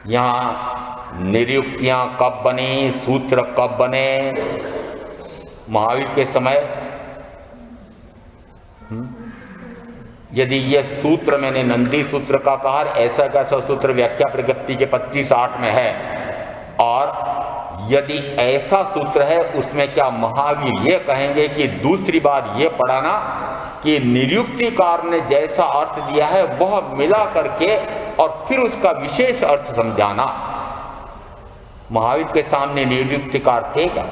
यहाँ निरुक्तियां कब बनी, सूत्र कब बने? महावीर के समय यदि यह सूत्र मैंने नंदी सूत्र का कहा, ऐसा कैसा सूत्र व्याख्या प्रज्ञप्ति के 25:8 में है, और यदि ऐसा सूत्र है उसमें क्या महावीर ये कहेंगे कि दूसरी बार ये पढ़ाना कि निरुक्तिकार ने जैसा अर्थ दिया है वह मिला करके और फिर उसका विशेष अर्थ समझाना? महावीर के सामने निरुक्तिकार थे क्या?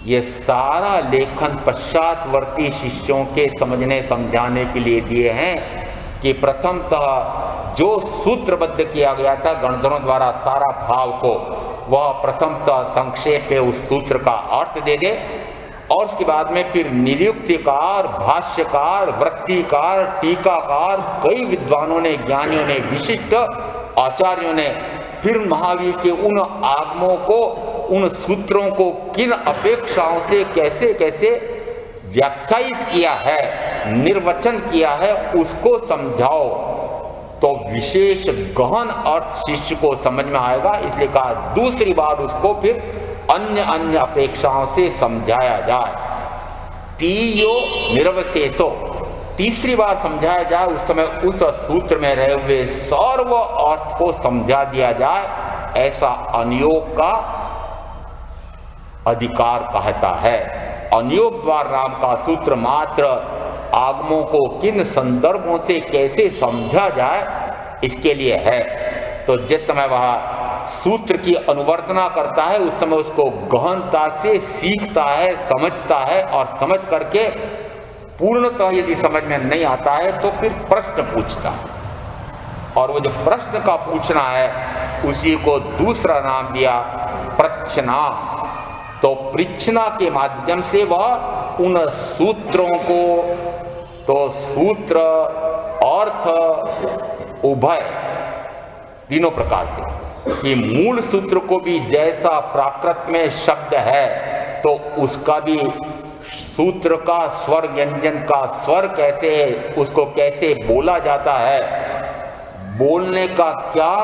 ये सारा लेखन पश्चातवर्ती शिष्यों के समझने समझाने के लिए दिए हैं कि प्रथमतः जो सूत्रबद्ध किया गया था गणधरों द्वारा सारा भाव को, वह प्रथमतः संक्षेप में उस सूत्र का अर्थ दे दे, और उसके बाद में फिर निरुक्तिकार, भाष्यकार, वृत्तिकार, टीकाकार, कई विद्वानों ने, ज्ञानियों ने, विशिष्ट आचार्यों ने फिर महावीर के उन आगमों को, उन सूत्रों को किन अपेक्षाओं से कैसे कैसे व्याख्यायित किया है, निर्वचन किया है, उसको समझाओ तो विशेष गहन अर्थ शिष्य को समझ में आएगा। इसलिए कहा दूसरी बार उसको फिर अन्य अन्य अपेक्षाओं से समझाया जाए। तीयो निर्वशेषो, तीसरी बार समझाया जाए उस समय उस सूत्र में रहे हुए सर्व अर्थ को समझा दिया जाए, ऐसा अनुयोग का अधिकार कहता है। अनुयोग द्वार नाम का सूत्र मात्र आगमों को किन संदर्भों से कैसे समझा जाए इसके लिए है। तो जिस समय वह सूत्र की अनुवर्तना करता है उस समय उसको गहनता से सीखता है, समझता है, और समझ करके पूर्णतः यदि समझ में नहीं आता है तो फिर प्रश्न पूछता है, और वो जो प्रश्न का पूछना है उसी को दूसरा नाम दिया प्रच्छना। तो पृच्छना के माध्यम से वह उन सूत्रों को, तो सूत्र, अर्थ, उभय तीनों प्रकार से, कि मूल सूत्र को भी जैसा प्राकृत में शब्द है तो उसका भी सूत्र का स्वर व्यंजन का स्वर कैसे है, उसको कैसे बोला जाता है, बोलने का क्या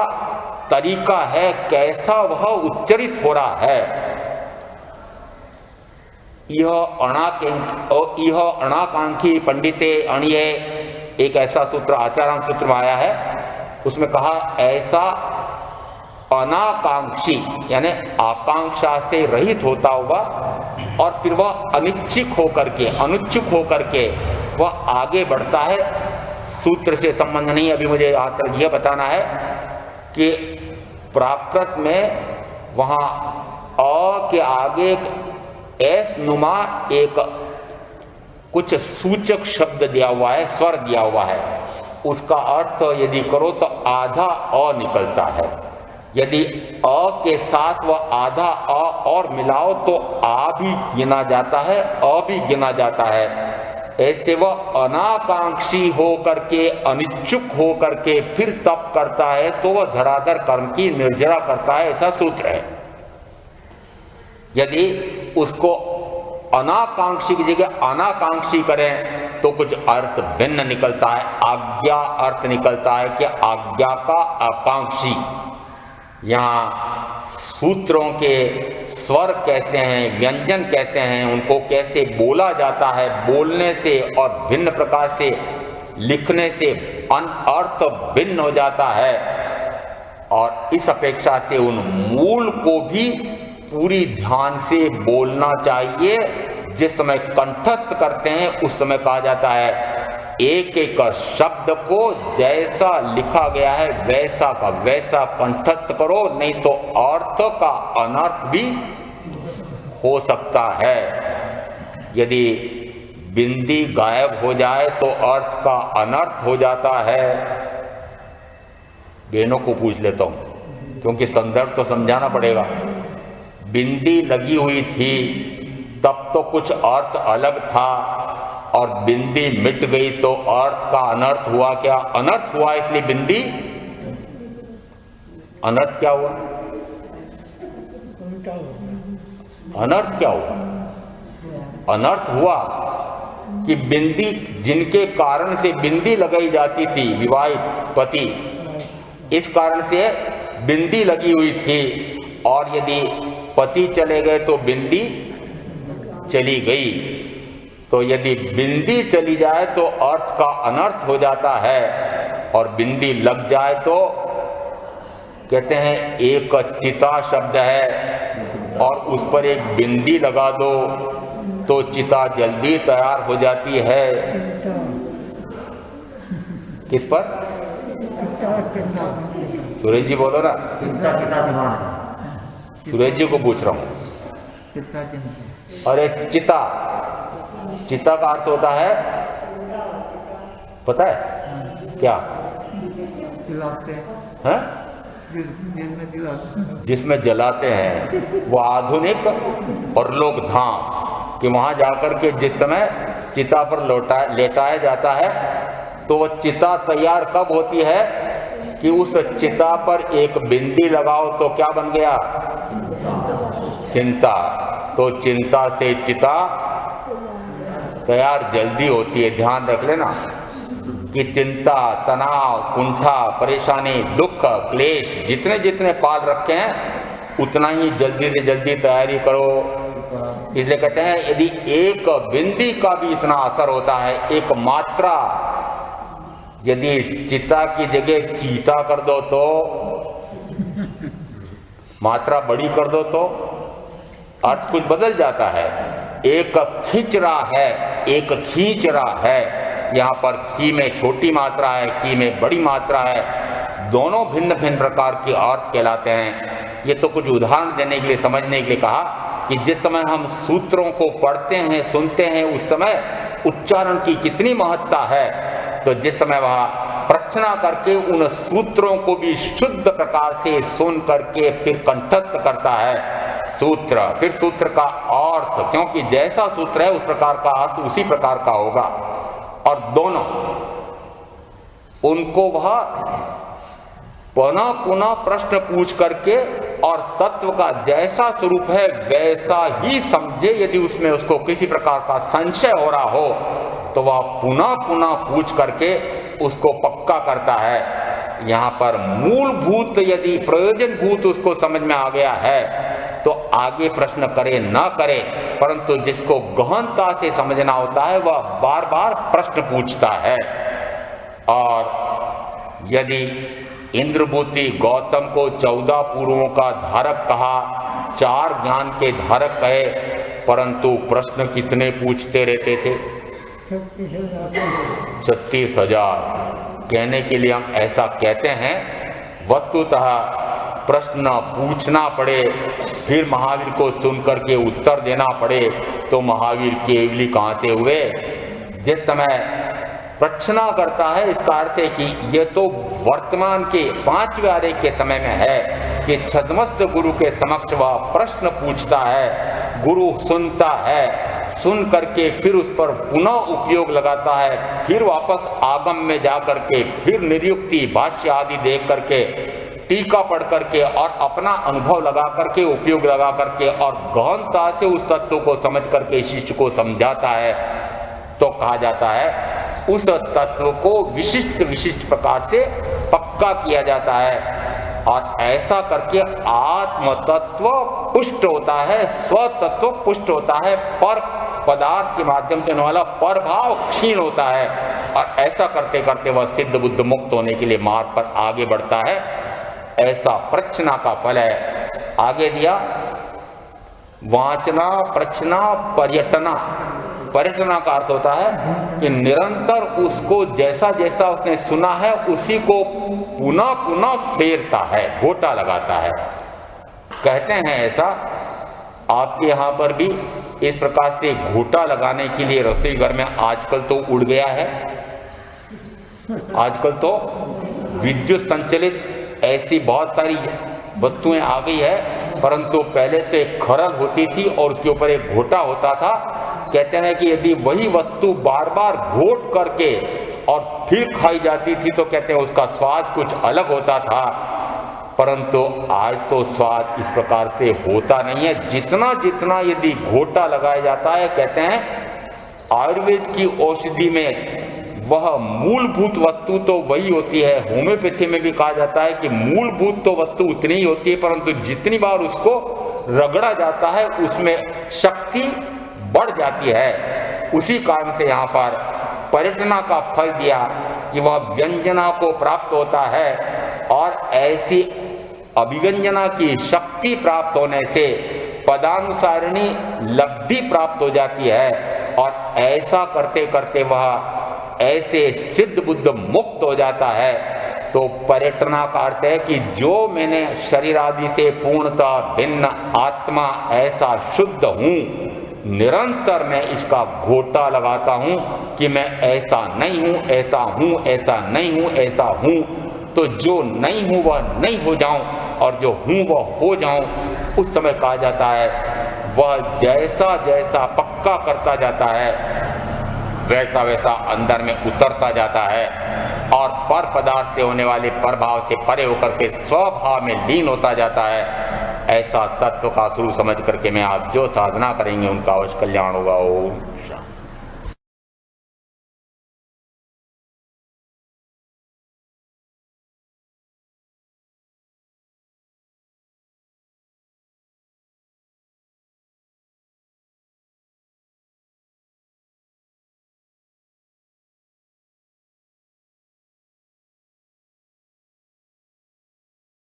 तरीका है, कैसा वह उच्चरित हो रहा है, यह अणाकांक्षी पंडिते अणिये एक ऐसा सूत्र आचारांत सूत्र में आया है। उसमें कहा ऐसा अनाकांक्षी यानी आकांक्षा से रहित होता हुआ, और फिर वह अनुच्छुक होकर के वह आगे बढ़ता है। सूत्र से संबंध नहीं, अभी मुझे यह बताना है कि प्राकृत में वहाँ अ के आगे एस नुमा एक कुछ सूचक शब्द दिया हुआ है, स्वर दिया हुआ है। उसका अर्थ यदि करो तो आधा अ निकलता है। यदि अ के साथ वह आधा अ और मिलाओ तो आ भी गिना जाता है, अ भी गिना जाता है। ऐसे वह अनाकांक्षी हो करके, अनिच्छुक हो करके फिर तप करता है तो वह धराधर कर्म की निर्जरा करता है, ऐसा सूत्र है। यदि उसको अनाकांक्षी की जगह अनाकांक्षी करें तो कुछ अर्थ भिन्न निकलता है। आज्ञा अर्थ निकलता है कि आज्ञा का आकांक्षी, यहाँ सूत्रों के स्वर कैसे हैं, व्यंजन कैसे हैं, उनको कैसे बोला जाता है, बोलने से और भिन्न प्रकार से लिखने से अर्थ भिन्न हो जाता है। और इस अपेक्षा से उन मूल को भी पूरी ध्यान से बोलना चाहिए। जिस समय कंठस्थ करते हैं उस समय कहा जाता है एक एक शब्द को जैसा लिखा गया है वैसा का वैसा कंठस्थ करो, नहीं तो अर्थ का अनर्थ भी हो सकता है। यदि बिंदी गायब हो जाए तो अर्थ का अनर्थ हो जाता है। बहनों को पूछ लेता हूं क्योंकि संदर्भ तो समझाना पड़ेगा। बिंदी लगी हुई थी तब तो कुछ अर्थ अलग था, और बिंदी मिट गई तो अर्थ का अनर्थ हुआ। क्या अनर्थ हुआ? इसलिए बिंदी अनर्थ क्या हुआ? अनर्थ क्या हुआ? अनर्थ हुआ कि बिंदी, जिनके कारण से बिंदी लगाई जाती थी, विवाहित पति, इस कारण से बिंदी लगी हुई थी, और यदि पति चले गए तो बिंदी चली गई। तो यदि बिंदी चली जाए तो अर्थ का अनर्थ हो जाता है, और बिंदी लग जाए तो कहते हैं एक चिता शब्द है और उस पर एक बिंदी लगा दो तो चिता जल्दी तैयार हो जाती है। किस पर? सुरेश जी बोलो ना। सुरेश जी को पूछ रहा हूं। अरे चिता, चिता का अर्थ होता है पता है क्या? है? जिसमें जलाते हैं। वो आधुनिक और लोक धाम कि वहां जाकर के जिस समय चिता पर लेटाया जाता है तो वह चिता तैयार कब होती है कि उस चिता पर एक बिंदी लगाओ तो क्या बन गया? चिंता। तो चिंता से चिता तैयार जल्दी होती है। ध्यान रख लेना कि चिंता, तनाव, कुंठा, परेशानी, दुख, क्लेश जितने जितने पाल रखे हैं उतना ही जल्दी से जल्दी तैयारी करो। इसलिए कहते हैं यदि एक बिंदी का भी इतना असर होता है, एक मात्रा, यदि चिता की जगह चीता कर दो तो, मात्रा बड़ी कर दो तो अर्थ कुछ बदल जाता है। एक खींच रहा है, एक खींच रहा है। यहाँ पर खी में छोटी मात्रा है, खी में बड़ी मात्रा है। दोनों भिन्न भिन्न प्रकार के अर्थ कहलाते हैं। ये तो कुछ उदाहरण देने के लिए, समझने के लिए कहा कि जिस समय हम सूत्रों को पढ़ते हैं, सुनते हैं, उस समय उच्चारण की कितनी महत्ता है। तो जिस समय वह प्रश्ना करके उन सूत्रों को भी शुद्ध प्रकार से सुन करके फिर कंठस्थ करता है सूत्र, फिर सूत्र का अर्थ, क्योंकि जैसा सूत्र है उस प्रकार का अर्थ उसी प्रकार का होगा। और दोनों उनको वह पुनः पुनः प्रश्न पूछ करके और तत्व का जैसा स्वरूप है वैसा ही समझे। यदि उसमें उसको किसी प्रकार का संशय हो रहा हो तो वह पुनः पुनः पूछ करके उसको पक्का करता है। यहाँ पर मूलभूत यदि प्रयोजनभूत उसको समझ में आ गया है तो आगे प्रश्न करे ना करे, परंतु जिसको गहनता से समझना होता है वह बार बार प्रश्न पूछता है। और यदि इंद्रभूति गौतम को 14 पूर्वों का धारक कहा, 4 ज्ञान के धारक कहे, परंतु प्रश्न कितने पूछते रहते थे? 36,000। कहने के लिए हम ऐसा कहते हैं, वस्तुतः प्रश्न पूछना पड़े फिर महावीर को सुन करके उत्तर देना पड़े तो महावीर केवली कहाँ से हुए? जिस समय प्रश्ना करता है इसका अर्थ है कि ये तो वर्तमान के 5वें आरेख के समय में है कि छद्मस्त गुरु के समक्ष वह प्रश्न पूछता है, गुरु सुनता है, सुन करके फिर उस पर पुनः उपयोग लगाता है, फिर वापस आगम में जा करके फिर निरुक्ति भाष्य आदि देख करके टीका पढ़ करके और अपना अनुभव लगा करके उपयोग लगा करके और गहनता से उस तत्व को समझ करके शिष्य को समझाता है। तो कहा जाता है उस तत्व को विशिष्ट विशिष्ट प्रकार से पक्का किया जाता है। और ऐसा करके आत्म तत्व पुष्ट होता है, स्व तत्व पुष्ट होता है, पर पदार्थ के माध्यम से होने वाला पर भाव क्षीण होता है, और ऐसा करते करते वह सिद्ध बुद्ध मुक्त होने के लिए मार्ग पर आगे बढ़ता है। ऐसा प्रच्छना का फल है। आगे दिया वाचना प्रच्छना पर्यटना। पर्यटना का अर्थ होता है कि निरंतर उसको जैसा जैसा उसने सुना है उसी को पुनः पुनः फेरता है, घोटा लगाता है। कहते हैं ऐसा आपके यहाँ पर भी इस प्रकार से घोटा लगाने के लिए रसोई घर में आजकल तो उड़ गया है, आजकल तो विद्युत संचालित ऐसी बहुत सारी वस्तुएं आ गई है, परंतु पहले तो एक खरल होती थी और उसके ऊपर एक घोटा होता था। कहते हैं कि यदि वही वस्तु बार बार घोट करके और फिर खाई जाती थी तो कहते हैं उसका स्वाद कुछ अलग होता था, परंतु आज तो स्वाद इस प्रकार से होता नहीं है। जितना जितना यदि घोटा लगाया जाता है, कहते हैं आयुर्वेद की औषधि में वह मूलभूत वस्तु तो वही होती है। होम्योपैथी में भी कहा जाता है कि मूलभूत तो वस्तु उतनी ही होती है, परंतु जितनी बार उसको रगड़ा जाता है उसमें शक्ति बढ़ जाती है। उसी कारण से यहाँ पर पर्यटना का फल दिया कि वह व्यंजना को प्राप्त होता है, और ऐसी अभिव्यंजना की शक्ति प्राप्त होने से पदानुसारिणी लब्धि प्राप्त हो जाती है, और ऐसा करते करते वह ऐसे सिद्ध बुद्ध मुक्त हो जाता है। तो पर्यटना का अर्थ है कि जो मैंने शरीर आदि से पूर्णतः भिन्न आत्मा ऐसा शुद्ध हूँ, निरंतर मैं इसका घोटा लगाता हूँ कि मैं ऐसा नहीं हूँ, ऐसा हूँ, ऐसा नहीं हूँ, ऐसा हूँ। तो जो नहीं हूँ वह नहीं हो जाऊं और जो हूँ वह हो जाऊं। उस समय कहा जाता है वह जैसा जैसा पक्का करता जाता है वैसा वैसा अंदर में उतरता जाता है, और पर पदार्थ से होने वाले प्रभाव से परे होकर के स्वभाव में लीन होता जाता है। ऐसा तत्व का स्वरूप समझ करके मैं आप जो साधना करेंगे उनका अवश्य कल्याण होगा। ओम